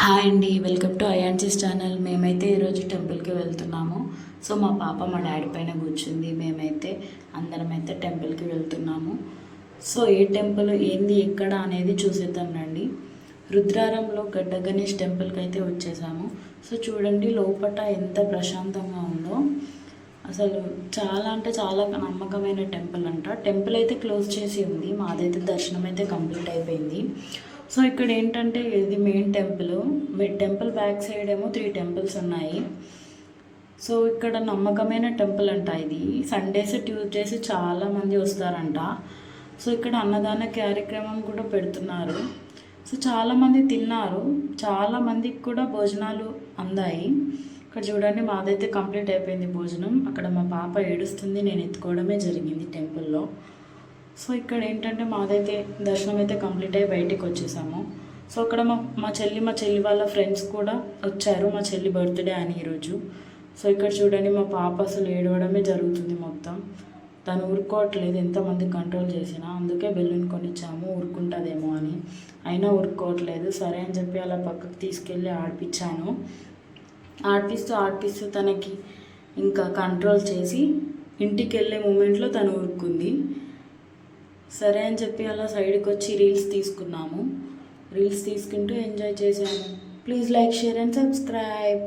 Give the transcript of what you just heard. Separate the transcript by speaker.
Speaker 1: Hi అండి, welcome to ఐఆన్సీస్ channel. మేమైతే ఈరోజు టెంపుల్కి వెళ్తున్నాము. సో మా పాప మా డాడీ పైన కూర్చుంది. మేమైతే అందరమైతే టెంపుల్కి వెళ్తున్నాము. సో ఏ టెంపుల్ ఏంది ఎక్కడ అనేది చూసేద్దాం రండి. రుద్రారంలో గడ్డ గణేష్ టెంపుల్కి అయితే వచ్చేసాము. సో చూడండి లోపల ఎంత ప్రశాంతంగా ఉందో. అసలు చాలా అంటే చాలా నమ్మకమైన టెంపుల్ అంట. టెంపుల్ అయితే క్లోజ్ చేసి ఉంది. మాదైతే దర్శనం అయితే కంప్లీట్ అయిపోయింది. సో ఇక్కడ ఏంటంటే ఇది main temple. Temple back side ఏమో 3 టెంపుల్స్ ఉన్నాయి. సో ఇక్కడ నమ్మకమైన టెంపుల్ అంట. ఇది సండేస్ ట్యూస్డేస్ చాలామంది వస్తారంట. సో ఇక్కడ అన్నదాన కార్యక్రమం కూడా పెడుతున్నారు. సో చాలామంది తిన్నారు, చాలామందికి కూడా భోజనాలు అందాయి. ఇక్కడ చూడండి మాదైతే కంప్లీట్ అయిపోయింది భోజనం. అక్కడ మా పాప ఏడుస్తుంది, నేను ఎత్తుకోవడమే జరిగింది టెంపుల్లో. సో ఇక్కడ ఏంటంటే మాదైతే దర్శనం అయితే కంప్లీట్ అయ్యి బయటికి వచ్చేసాము. సో అక్కడ మా చెల్లి వాళ్ళ ఫ్రెండ్స్ కూడా వచ్చారు. మా చెల్లి బర్త్డే అని ఈరోజు. సో ఇక్కడ చూడండి మా పాప అసలు ఏడవడమే జరుగుతుంది మొత్తం. తను ఊరుకోవట్లేదు ఎంతమంది కంట్రోల్ చేసినా. అందుకే బెలూన్ కొనిచ్చాము ఊరుకుంటుందేమో అని. అయినా ఊరుకోవట్లేదు. సరే అని చెప్పి అలా పక్కకు తీసుకెళ్ళి ఆడిపించాను. ఆడిపిస్తూ తనకి ఇంకా కంట్రోల్ చేసి ఇంటికి వెళ్ళే మూమెంట్లో తను ఊరుకుంది. సరే అని చెప్పి అలా సైడ్కి వచ్చి రీల్స్ తీసుకున్నాము. రీల్స్ తీసుకుంటూ ఎంజాయ్ చేశాము. Please like, share and subscribe.